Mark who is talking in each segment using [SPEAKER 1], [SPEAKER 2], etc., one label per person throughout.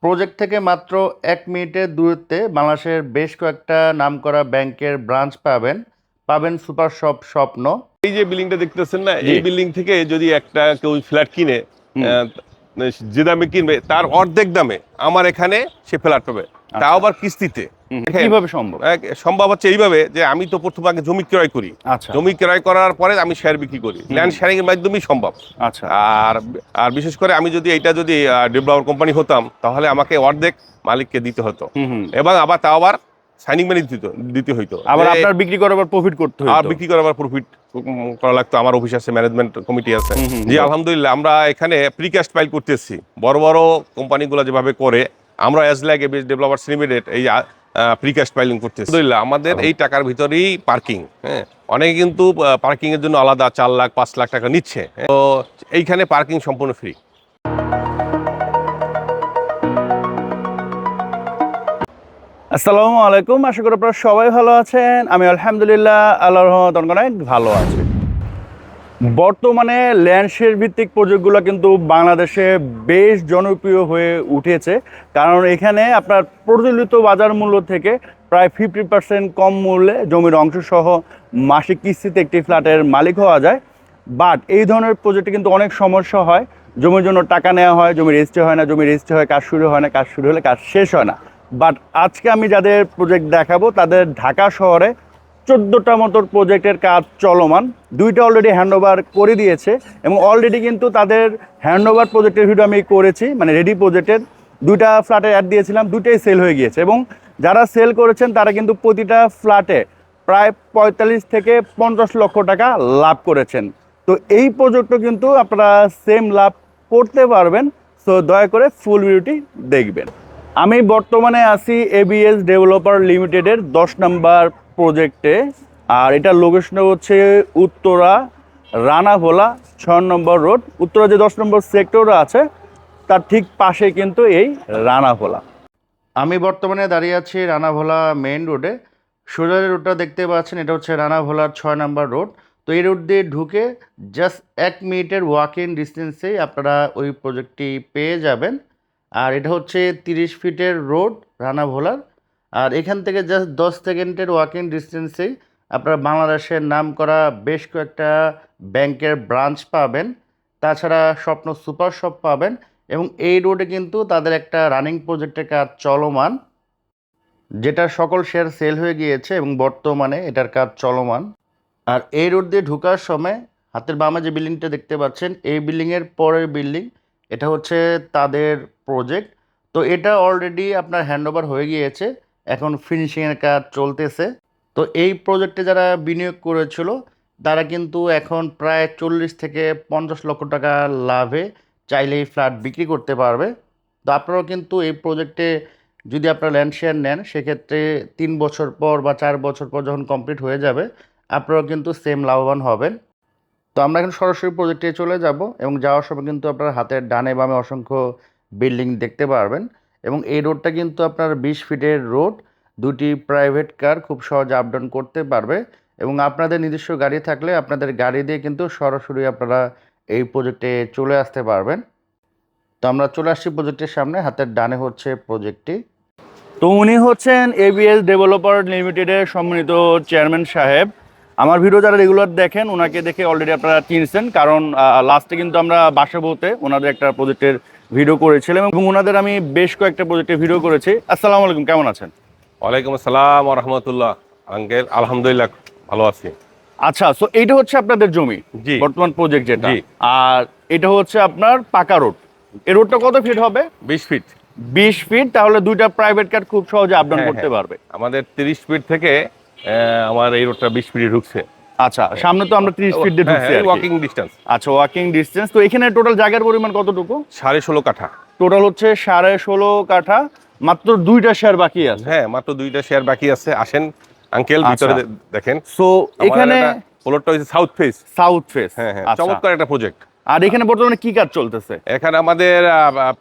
[SPEAKER 1] Project থেকে মাত্র ১ মিনিটের দূরত্বে বাংলাদেশের বেশ কয়েকটা নামকরা ব্যাংকের ব্রাঞ্চ পাবেন সুপার শপ স্বপ্ন।
[SPEAKER 2] এই যে বিল্ডিংটা দেখতেছেন না,
[SPEAKER 1] জি।
[SPEAKER 2] এই বিল্ডিং থেকে যদি একটা কেউ ফ্ল্যাট কিনে আহ, যে দামে কিনবে তার অর্ধেক দামে আমার এখানে সে ফ্ল্যাট পাবে, তাও আবার কিস্তিতে।
[SPEAKER 1] কিভাবে সম্ভব?
[SPEAKER 2] সম্ভব হচ্ছে এইভাবে যে আমি তো প্রথমে আগে জমি ক্রয় করি,
[SPEAKER 1] আচ্ছা।
[SPEAKER 2] জমি ক্রয় করার পরে আমি শেয়ার বিক্রি করি, ল্যান্ড শেয়ারিং এর মাধ্যমেই সম্ভব।
[SPEAKER 1] আচ্ছা।
[SPEAKER 2] আর আর বিশেষ করে আমি যদি ডেভেলপার কোম্পানি হতাম তাহলে আমাকে অর্ধেক মালিককে দিতে হতো, এবং আবার তাও আবার সাইনিং মানি দিতে হইতো,
[SPEAKER 1] আবার আপনার বিক্রি করার পর প্রফিট করতে হতো।
[SPEAKER 2] আর বিক্রি করার আবার প্রফিট করা লাগতো। আমার অফিস আছে, ম্যানেজমেন্ট কমিটি আছে। জি আলহামদুলিল্লাহ, আমরা এখানে প্রিকাস্ট ফাইল করতেছি, বড় বড় কোম্পানিগুলো যেভাবে করে আমরা as like ABS developers limited এই প্রিকাস্ট ফাইলিং করতেছি। আলহামদুলিল্লাহ আমাদের এই টাকার ভিতরেই পার্কিং। হ্যাঁ, অনেকে কিন্তু পার্কিং এর জন্য আলাদা 4 লাখ 5 লাখ টাকা নিচ্ছে, তো এইখানে পার্কিং সম্পূর্ণ ফ্রি।
[SPEAKER 1] আসসালামু আলাইকুম, আশা করি আপনারা সবাই ভালো আছেন। আমি আলহামদুলিল্লাহ আল্লাহর রহমতে অনেক ভালো আছি। বর্তমানে ল্যান্ড শেয়ার ভিত্তিক প্রজেক্টগুলো কিন্তু বাংলাদেশে বেশ জনপ্রিয় হয়ে উঠেছে, কারণ এখানে আপনার প্রচলিত বাজার মূল্য থেকে প্রায় 50% কম মূল্যে জমির অংশসহ মাসিক কিস্তিতে একটি ফ্ল্যাটের মালিক হওয়া যায়। বাট এই ধরনের প্রজেক্টে কিন্তু অনেক সমস্যা হয়। জমির জন্য টাকা নেওয়া হয়, জমি রেজিস্ট্রি হয় না, জমি রেজিস্ট্রি হয় কাজ শুরু হয় না, কাজ শুরু হলে কাজ শেষ হয় না। বাট আজকে আমি যাদের প্রজেক্ট দেখাবো তাদের ঢাকা শহরে 14টা মতো প্রজেক্টের কাজ চলমান, 2টা অলরেডি হ্যান্ডওভার করে দিয়েছে, এবং অলরেডি কিন্তু তাদের হ্যান্ডওভার প্রজেক্টের ভিডিও আমি করেছি, মানে রেডি প্রজেক্টের 2টা ফ্ল্যাটে অ্যাড দিয়েছিলাম, 2টাই সেল হয়ে গিয়েছে। এবং যারা সেল করেছেন তারা কিন্তু প্রতিটা ফ্ল্যাটে প্রায় 45 থেকে 50 লক্ষ টাকা লাভ করেছেন। তো এই প্রজেক্টও কিন্তু আপনারা সেম লাভ করতে পারবেন। সো দয়া করে ফুল ভিডিওটি দেখবেন। আমি বর্তমানে আছি এবিএস ডেভেলপার লিমিটেডের 10 নম্বর প্রজেক্টে, আর এটার লোকেশন হচ্ছে উত্তরা রানাভোলা 6 নম্বর রোড। উত্তরা যে 10 নম্বর সেক্টর আছে তার ঠিক পাশে কিন্তু এই রানাভোলা। আমি বর্তমানে দাঁড়িয়ে আছি রানাভোলা মেইন রোডে। সোজা যে রোডটা দেখতে পাচ্ছেন এটা হচ্ছে রানাভোলার 6 নম্বর রোড। তো এই রোড দিয়ে ঢুকে জাস্ট 1 মিনিটের ওয়াক ইন ডিস্টেন্সেই আপনারা ওই প্রজেক্টটি পেয়ে যাবেন। আর এটা হচ্ছে 30 ফিটের রোড রানাভোলার। আর এখান থেকে জাস্ট 10 সেকেন্ডের ওয়াকিং ডিস্টেন্সেই আপনারা বাংলাদেশের নামকরা বেশ কয়েকটা ব্যাংকের ব্রাঞ্চ পাবেন, তাছাড়া স্বপ্ন সুপার শপ পাবেন, এবং এই রোডে কিন্তু তাদের একটা রানিং প্রজেক্টের কাজ চলমান, যেটা সকল শেয়ার সেল হয়ে গিয়েছে এবং বর্তমানে এটার কাজ চলমান। আর এই রোড দিয়ে ঢোকার সময় হাতের বামে যে বিল্ডিংটা দেখতে পাচ্ছেন, এই বিল্ডিংয়ের পরের বিল্ডিং, এটা হচ্ছে তাদের প্রজেক্ট। তো এটা অলরেডি আপনার হ্যান্ডওভার হয়ে গিয়েছে, এখন ফিনিশিংয়ের কাজ চলতেছে। তো এই প্রজেক্টে যারা বিনিয়োগ করেছিল তারা কিন্তু এখন প্রায় 40 থেকে 50 লক্ষ টাকা লাভে চাইলেই ফ্ল্যাট বিক্রি করতে পারবে। তো আপনারাও কিন্তু এই প্রজেক্টে যদি আপনারা ল্যান্ড শেয়ার নেন, সেক্ষেত্রে 3 বছর পর বা 4 বছর পর যখন কমপ্লিট হয়ে যাবে আপনারাও কিন্তু সেম লাভবান হবেন। তো আমরা এখন সরাসরি প্রজেক্টে চলে যাব, এবং যাওয়ার সময় কিন্তু আপনার হাতের ডানে বামে অসংখ্য বিল্ডিং দেখতে পারবেন। এবং এই রোডটা কিন্তু আপনার 20 ফিটের রোড, 2টি প্রাইভেট কার খুব সহজে আপ ডাউন করতে পারবে, এবং আপনাদের নিজস্ব গাড়ি থাকলে আপনাদের গাড়ি দিয়ে কিন্তু সরাসরি আপনারা এই প্রজেক্টে চলে আসতে পারবেন। তো আমরা চলে আসছি প্রজেক্টের সামনে, হাতের ডানে হচ্ছে প্রজেক্টটি। তো উনি হচ্ছেন এবিএস ডেভেলপার লিমিটেডের সম্মানিত চেয়ারম্যান সাহেব। আমার ভিডিও যারা রেগুলার দেখেন ওনাকে দেখে অলরেডি আপনারা চিনছেন, কারণ লাস্টে কিন্তু আমরা বাসা বলতে ওনাদের একটা প্রজেক্টের ভিডিও করেছিলাম, এবং ওনাদের আমি বেশ কয়েকটা প্রজেক্টের ভিডিও করেছি। আসসালামু আলাইকুম, কেমন আছেন?
[SPEAKER 2] ওয়ালাইকুম আসসালাম ওয়া রাহমাতুল্লাহ। আঙ্কেল আলহামদুলিল্লাহ ভালো আছি।
[SPEAKER 1] আচ্ছা, সো এইটা হচ্ছে আপনাদের জমি,
[SPEAKER 2] জি
[SPEAKER 1] বর্তমান প্রজেক্ট যেটা,
[SPEAKER 2] জি।
[SPEAKER 1] আর এটা হচ্ছে আপনার পাকা রোড। এই রোডটা কত ফিট হবে?
[SPEAKER 2] 20 ফিট।
[SPEAKER 1] 20 ফিট, তাহলে 2টা প্রাইভেট কার খুব সহজে আপ ডাউন করতে পারবে।
[SPEAKER 2] আমাদের 30 ফিট থেকে আমার এই রোডটা 20 ফিটে ঢুকছে।
[SPEAKER 1] আচ্ছা, সামনে তো আমরা 30 ফিট দিয়ে ঢুকছি,
[SPEAKER 2] ওয়াকিং ডিস্টেন্স।
[SPEAKER 1] আচ্ছা, ওয়াকিং ডিসটেন্স। তো এখানে টোটাল জায়গার পরিমাণ কতটুকু?
[SPEAKER 2] 16.5 কাঠা।
[SPEAKER 1] টোটাল হচ্ছে 16.5 কাঠা, মাত্র 2টা শেয়ার বাকি আছে।
[SPEAKER 2] হ্যাঁ, মাত্র 2টা শেয়ার বাকি আছে। আসেন আঙ্কেল, ভিতরে দেখেন।
[SPEAKER 1] সো এখানে
[SPEAKER 2] প্লটটা হচ্ছে সাউথ ফেস।
[SPEAKER 1] সাউথ ফেস,
[SPEAKER 2] হ্যাঁ হ্যাঁ, চমৎকার একটা প্রজেক্ট।
[SPEAKER 1] আর এখানে বর্তমানে কি কাজ চলতেছে?
[SPEAKER 2] এখানে আমাদের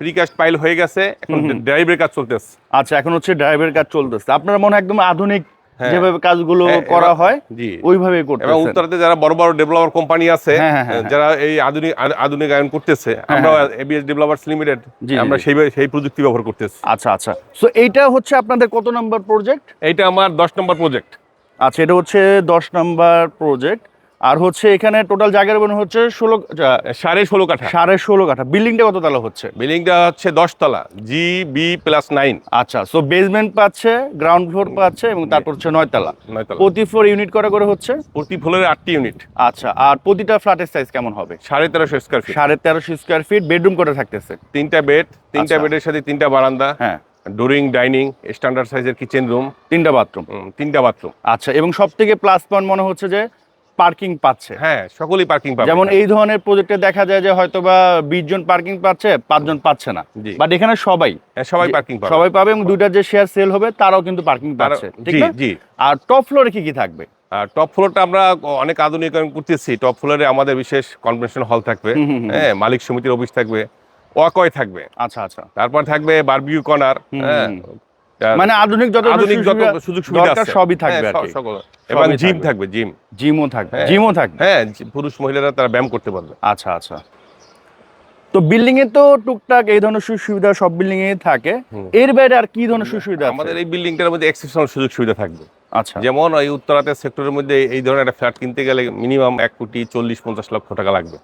[SPEAKER 2] প্রিকাস্ট পাইল হয়ে গেছে, এখন ড্রাইভের কাজ চলতেছে।
[SPEAKER 1] আচ্ছা, এখন হচ্ছে ড্রাইভের কাজ চলতেছে। আপনার মনে হয় একদম আধুনিক
[SPEAKER 2] হ্যাঁ।
[SPEAKER 1] যেভাবে কাজগুলো
[SPEAKER 2] হ্যাঁ,
[SPEAKER 1] করা
[SPEAKER 2] এবার-
[SPEAKER 1] হয়
[SPEAKER 2] জি
[SPEAKER 1] ওইভাবেই
[SPEAKER 2] এবং
[SPEAKER 1] করতেছেন।
[SPEAKER 2] উত্তরাতে যারা বড় বড় ডেভেলপার কোম্পানি আছে
[SPEAKER 1] হ্যাঁ, হ্যাঁ, হ্যাঁ,
[SPEAKER 2] যারা এই আধুনিকায়ন করতেছে আমরা এবিএস ডেভেলপারস লিমিটেড
[SPEAKER 1] জি,
[SPEAKER 2] আমরা
[SPEAKER 1] জি।
[SPEAKER 2] সেই প্রযুক্তি ব্যবহার করতেছি।
[SPEAKER 1] আচ্ছা আচ্ছা, সো এইটা হচ্ছে আপনাদের কত নম্বর প্রজেক্ট?
[SPEAKER 2] এইটা আমার 10 নম্বর প্রজেক্ট।
[SPEAKER 1] আচ্ছা, এটা হচ্ছে 10 নম্বর প্রজেক্ট। আর হচ্ছে এখানে টোটাল জায়গার মনে হচ্ছে
[SPEAKER 2] 16.5 কাঠা।
[SPEAKER 1] 16.5 কাঠা। বিল্ডিংটা কত তলা হচ্ছে?
[SPEAKER 2] বিল্ডিংটা হচ্ছে 10 তলা, GB+9।
[SPEAKER 1] আচ্ছা, সো বেসমেন্ট পাচ্ছে, গ্রাউন্ড ফ্লোর পাচ্ছে এবং তারপর হচ্ছে 9 তলা।
[SPEAKER 2] 9 তলা।
[SPEAKER 1] প্রতি ফ্লোর ইউনিট করে হচ্ছে?
[SPEAKER 2] প্রতি ফ্লোরে 8টি ইউনিট।
[SPEAKER 1] আচ্ছা, আর প্রতিটা ফ্ল্যাটের সাইজ কেমন হবে?
[SPEAKER 2] 1350 square feet.
[SPEAKER 1] 1350 square feet. Bedroom করে থাকতেছে?
[SPEAKER 2] 3টা বেড, 3টা
[SPEAKER 1] আচ্ছা।
[SPEAKER 2] বেডের সাথে 3টা বারান্দা,
[SPEAKER 1] হ্যাঁ,
[SPEAKER 2] ডোরিং, ডাইনিং, স্ট্যান্ডার্ড সাইজের কিচেন রুম,
[SPEAKER 1] 3টা বাথরুম।
[SPEAKER 2] 3টা বাথরুম।
[SPEAKER 1] আচ্ছা, এবং সব থেকে প্লাস পয়েন্ট মনে হচ্ছে যে পার্কিং পাচ্ছে।
[SPEAKER 2] হ্যাঁ, সকলেই পার্কিং পাবে।
[SPEAKER 1] যেমন এই ধরনের প্রজেক্টে দেখা যায় যে হয়তোবা 20 জন পার্কিং পাচ্ছে, 5 জন পাচ্ছে না,
[SPEAKER 2] জি।
[SPEAKER 1] বাট এখানে সবাই
[SPEAKER 2] হ্যাঁ, সবাই পার্কিং পাবে।
[SPEAKER 1] সবাই পাবে এবং দুইটা যে শেয়ার সেল হবে তারাও কিন্তু পার্কিং পাচ্ছে, ঠিক
[SPEAKER 2] জি
[SPEAKER 1] না?
[SPEAKER 2] জি।
[SPEAKER 1] আর টপ ফ্লোরে কি কি থাকবে?
[SPEAKER 2] আর টপ ফ্লোরটা আমরা অনেক আধুনিকায়ন করতেছি। টপ ফ্লোরে আমাদের বিশেষ কনভেনশন হল থাকবে, হ্যাঁ, মালিক সমিতির অফিস থাকবে, ওয়াকওয়ে থাকবে,
[SPEAKER 1] আচ্ছা আচ্ছা,
[SPEAKER 2] তারপর থাকবে বারবিকিউ কর্নার, হ্যাঁ,
[SPEAKER 1] মানে আধুনিক যত
[SPEAKER 2] সুযোগ সুবিধা
[SPEAKER 1] দরকার
[SPEAKER 2] আছে
[SPEAKER 1] সবই থাকবে
[SPEAKER 2] হ্যাঁ,
[SPEAKER 1] আর কি।
[SPEAKER 2] সকল। এবং
[SPEAKER 1] সবই
[SPEAKER 2] জিম
[SPEAKER 1] থাকবে।
[SPEAKER 2] থাকবে, জিম।
[SPEAKER 1] জিমও থাকবে?
[SPEAKER 2] হ্যাঁ।
[SPEAKER 1] জিমও থাকবে?
[SPEAKER 2] হ্যাঁ, পুরুষ মহিলারা তারা ব্যায়াম করতে পারবে।
[SPEAKER 1] আচ্ছা আচ্ছা। তো বিল্ডিং এ তো টুকটাক এই ধরনের সুযোগ সুবিধা সব বিল্ডিং এ থাকে, এর বাইরে আর কি ধরনের সুযোগ সুবিধা আছে?
[SPEAKER 2] আমাদের এই বিল্ডিংটার মধ্যে এক্সেপশনাল সুযোগ সুবিধা থাকবে।
[SPEAKER 1] আচ্ছা,
[SPEAKER 2] যেমন এই উত্তরাতে সেক্টরের মধ্যে এই ধরনের একটা ফ্ল্যাট কিনতে গেলে মিনিমাম 1,40,50 লক্ষ টাকা লাগবে।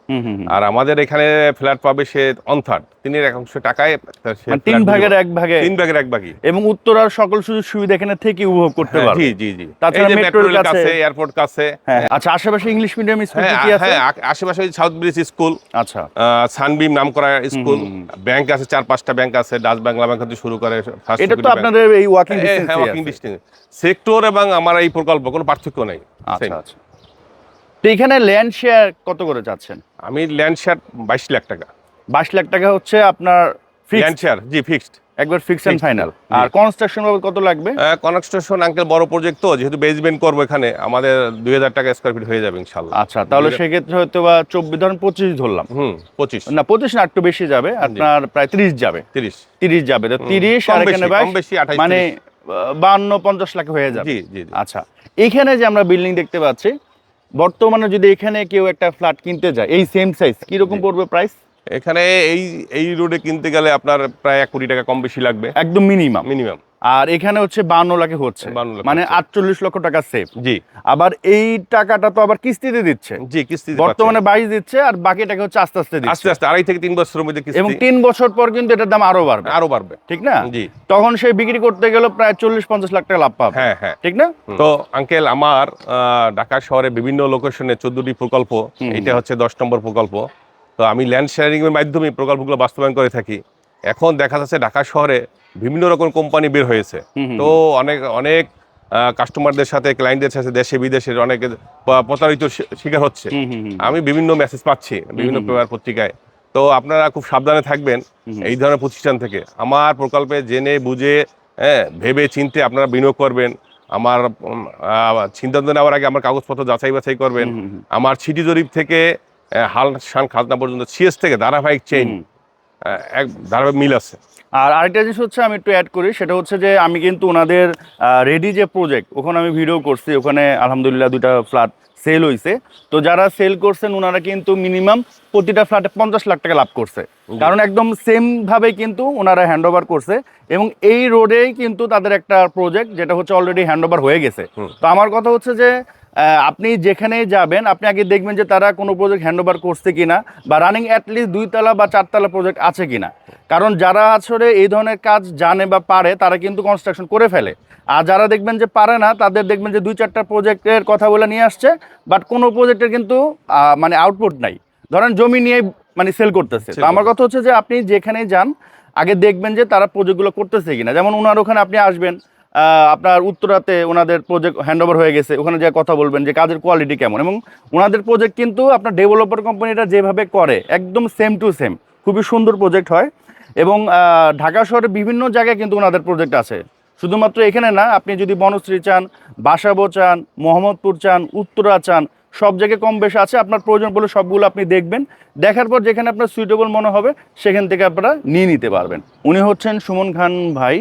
[SPEAKER 2] আর আমাদের এখানে ফ্ল্যাট পাবে সে অন থার্ড, 3/1 টাকায় সে
[SPEAKER 1] মানে
[SPEAKER 2] ফ্ল্যাট
[SPEAKER 1] 3 ভাগের 1 ভাগে,
[SPEAKER 2] 1
[SPEAKER 1] এবং উত্তরার সকল সুযোগ সুবিধা এখানে থেকে উপভোগ করতে
[SPEAKER 2] হ্যাঁ,
[SPEAKER 1] পারবে।
[SPEAKER 2] জি জি জি।
[SPEAKER 1] তাছাড়া
[SPEAKER 2] এই যে
[SPEAKER 1] মেট্রোর
[SPEAKER 2] মেট্রোর
[SPEAKER 1] কাছে,
[SPEAKER 2] কাছে, এয়ারপোর্ট কাছে।
[SPEAKER 1] হ্যাঁ। আচ্ছা, আশেপাশে ইংলিশ মিডিয়াম স্কুল
[SPEAKER 2] হ্যাঁ,
[SPEAKER 1] কি আছে?
[SPEAKER 2] হ্যাঁ, আশেপাশে সাউথ ব্রিজ স্কুল,
[SPEAKER 1] আচ্ছা,
[SPEAKER 2] সানবিম নাম করা স্কুল, ব্যাংক আছে, 4-5টা ব্যাংক আছে, ডাচ বাংলা ব্যাংক থেকে শুরু করে ফার্স্ট
[SPEAKER 1] এটা তো আপনাদের এই walking distance
[SPEAKER 2] walking distance. Sector এবং আমার এই প্রকল্প কোনো পার্থক্য নাই।
[SPEAKER 1] আচ্ছা আচ্ছা। তো এখানে ল্যান্ড শেয়ার কত করে যাচ্ছেন?
[SPEAKER 2] আমি ল্যান্ড শেয়ার 22 লাখ টাকা।
[SPEAKER 1] 22 লাখ টাকা হচ্ছে আপনার
[SPEAKER 2] ল্যান্ড
[SPEAKER 1] ফিক্সড,
[SPEAKER 2] শেয়ার, জি ফিক্সড।
[SPEAKER 1] একবার ফিক্সড এন্ড
[SPEAKER 2] Fixed,
[SPEAKER 1] ফাইনাল।
[SPEAKER 2] জি।
[SPEAKER 1] আর কনস্ট্রাকশন বাবদ কত লাগবে?
[SPEAKER 2] কনস্ট্রাকশন আঙ্কেল বড় প্রজেক্ট তো, যেহেতু বেসমেন্ট করবো এখানে, আমাদের 2000 টাকা স্কয়ার ফিট হয়ে যাবে ইনশাআল্লাহ।
[SPEAKER 1] আচ্ছা, তাহলে সেক্ষেত্রে হয়তো বা 24, ধরেন 25 ধরলাম,
[SPEAKER 2] 25
[SPEAKER 1] না 25 না, একটু বেশি যাবে, আপনার প্রায় 30 যাবে।
[SPEAKER 2] 30
[SPEAKER 1] যাবে, তো 30
[SPEAKER 2] কম
[SPEAKER 1] আর
[SPEAKER 2] বেশি,
[SPEAKER 1] এখানে
[SPEAKER 2] কম বেশি 28,
[SPEAKER 1] মানে 52-50 লাখ হয়ে যাবে।
[SPEAKER 2] জি জি জি।
[SPEAKER 1] আচ্ছা, এখানে যে আমরা বিল্ডিং দেখতে পাচ্ছি, বর্তমানে যদি এখানে কেউ একটা ফ্ল্যাট কিনতে যায় এই সেম সাইজ, কিরকম পড়বে প্রাইস?
[SPEAKER 2] এখানে এই রোডে কিনতে গেলে আপনার প্রায় 1 কোটি টাকা কম বেশি লাগবে
[SPEAKER 1] একদম মিনিমাম।
[SPEAKER 2] মিনিমাম।
[SPEAKER 1] আর এখানে হচ্ছে 52 লাখে হচ্ছে,
[SPEAKER 2] 52 লাখ
[SPEAKER 1] মানে
[SPEAKER 2] হচ্ছে।
[SPEAKER 1] 48 লক্ষ টাকা সেভ।
[SPEAKER 2] জি
[SPEAKER 1] আবার এই টাকাটা তো আবার কিস্তিতে দিচ্ছে,
[SPEAKER 2] জি, কিস্তি
[SPEAKER 1] বর্তমানে 22 দিচ্ছে, আর বাকি টাকা হচ্ছে আস্তে আস্তে
[SPEAKER 2] আস্তে
[SPEAKER 1] দিচ্ছে,
[SPEAKER 2] আস্তে 2.5 থেকে 3 বছরের মধ্যে কিস্তি,
[SPEAKER 1] এবং 3 বছর পর কিন্তু এটার দাম আরো বাড়বে,
[SPEAKER 2] আরো বাড়বে।
[SPEAKER 1] ঠিক না?
[SPEAKER 2] জি।
[SPEAKER 1] তখন সে বিক্রি করতে গেলে প্রায় 40-50 লাখ টাকা লাভ পাবে,
[SPEAKER 2] হ্যাঁ হ্যাঁ।
[SPEAKER 1] ঠিক না?
[SPEAKER 2] তো আঙ্কেল আমার ঢাকা শহরে বিভিন্ন লোকেশনে 14টি প্রকল্প, এটা হচ্ছে 10 নম্বর প্রকল্প। তো আমি ল্যান্ড শেয়ারিং এর মাধ্যমে প্রকল্পগুলো বাস্তবায়ন করে থাকি। এখন দেখা যাচ্ছে ঢাকা শহরে বিভিন্ন রকম কোম্পানি বের হয়েছে, তো অনেক অনেক কাস্টমারদের সাথে, ক্লায়েন্টদের সাথে, দেশে বিদেশের অনেকে প্রতারিত শিকার হচ্ছে। আমি বিভিন্ন মেসেজ পাচ্ছি বিভিন্ন পেপার পত্রিকায়। তো আপনারা খুব সাবধানে থাকবেন এই ধরনের প্রতিষ্ঠান থেকে। আমার প্রকল্পে জেনে বুঝে, হ্যাঁ, ভেবে চিন্তে আপনারা বিনিয়োগ করবেন। আমার সিদ্ধান্ত নেওয়ার আগে আমার কাগজপত্র যাচাই বাছাই করবেন। আমার সিটি জরিপ থেকে হাল শান খাজনা পর্যন্ত, সিএস থেকে ধারাবাহিক চেইন, এক ধারাবাহিক মিল আছে।
[SPEAKER 1] আর আরেকটা জিনিস হচ্ছে, আমি একটু অ্যাড করি, সেটা হচ্ছে যে আমি কিন্তু ওনাদের রেডি যে প্রজেক্ট, ওখানে আমি ভিডিও করছি, ওখানে আলহামদুলিল্লাহ 2টা ফ্ল্যাট সেল হয়েছে। তো যারা সেল করছেন ওনারা কিন্তু মিনিমাম প্রতিটা ফ্ল্যাটে 50 লাখ টাকা লাভ করছে, কারণ একদম সেম ভাবে কিন্তু ওনারা হ্যান্ড ওভার করছে, এবং এই রোডেই কিন্তু তাদের একটা প্রজেক্ট যেটা হচ্ছে অলরেডি হ্যান্ড ওভার হয়ে গেছে। তো আমার কথা হচ্ছে যে আপনি যেখানেই যাবেন, আপনি আগে দেখবেন যে তারা কোনো প্রজেক্ট হ্যান্ড ওভার করছে কিনা, বা রানিং অ্যাটলিস্ট 2 তলা বা 4 তলা প্রজেক্ট আছে কিনা। কারণ যারা আসলে এই ধরনের কাজ জানে বা পারে তারা কিন্তু কনস্ট্রাকশন করে ফেলে, আর যারা দেখবেন যে পারে না তাদের দেখবেন যে 2-4টা প্রজেক্টের কথা বলে নিয়ে আসছে, বাট কোনো প্রজেক্টের কিন্তু মানে আউটপুট নাই, ধরেন জমি নিয়ে মানে সেল করতেছে। তো আমার কথা হচ্ছে যে আপনি যেখানেই যান আগে দেখবেন যে তারা প্রজেক্টগুলো করতেছে কিনা। যেমন ওনার ওখানে আপনি আসবেন, আপনার উত্তরাতে ওনাদের প্রজেক্ট হ্যান্ড ওভার হয়ে গেছে, ওখানে যে কথা বলবেন যে কাজের কোয়ালিটি কেমন, এবং ওনাদের প্রজেক্ট কিন্তু আপনার ডেভেলপার কোম্পানিটা যেভাবে করে একদম সেম টু সেম, খুবই সুন্দর প্রজেক্ট হয়। এবং ঢাকা শহরের বিভিন্ন জায়গায় কিন্তু ওনাদের প্রজেক্ট আছে, শুধুমাত্র এখানে না, আপনি যদি বনশ্রী চান, বাসাবো চান, মোহাম্মদপুর চান, উত্তরা চান, সব জায়গায় কম বেশি আছে। আপনার প্রয়োজন বলে সবগুলো আপনি দেখবেন, দেখার পর যেখানে আপনার সুইটেবল মনে হবে সেখান থেকে আপনারা নিয়ে নিতে পারবেন। উনি হচ্ছেন সুমন খান ভাই,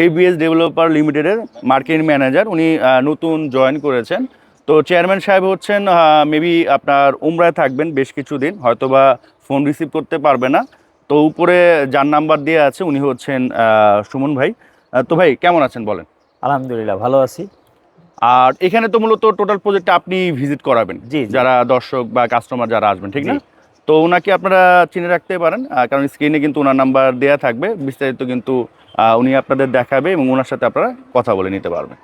[SPEAKER 1] এবিএস ডেভেলপার লিমিটেডের মার্কেটিং ম্যানেজার। উনি নতুন জয়েন করেছেন। তো চেয়ারম্যান সাহেব হচ্ছেন মেবি আপনার উমরায় থাকবেন বেশ কিছুদিন, হয়তোবা ফোন রিসিভ করতে পারবে না। তো উপরে যার নাম্বার দিয়ে আছে উনি হচ্ছেন সুমন ভাই। তো ভাই কেমন আছেন বলেন?
[SPEAKER 3] আলহামদুলিল্লাহ ভালো আছি।
[SPEAKER 1] আর এখানে তো মূলত টোটাল প্রজেক্টটা আপনি ভিজিট করাবেন,
[SPEAKER 3] জি, জি।
[SPEAKER 1] যারা দর্শক বা কাস্টমার যারা আসবেন, ঠিক না?
[SPEAKER 3] জি।
[SPEAKER 1] তো ওনাকে আপনারা চিনে রাখতে পারেন, কারণ স্ক্রিনে কিন্তু ওনার নাম্বার দেয়া থাকবে, বিস্তারিত কিন্তু উনি আপনাদের দেখাবে এবং ওনার সাথে আপনারা কথা বলে নিতে পারবেন।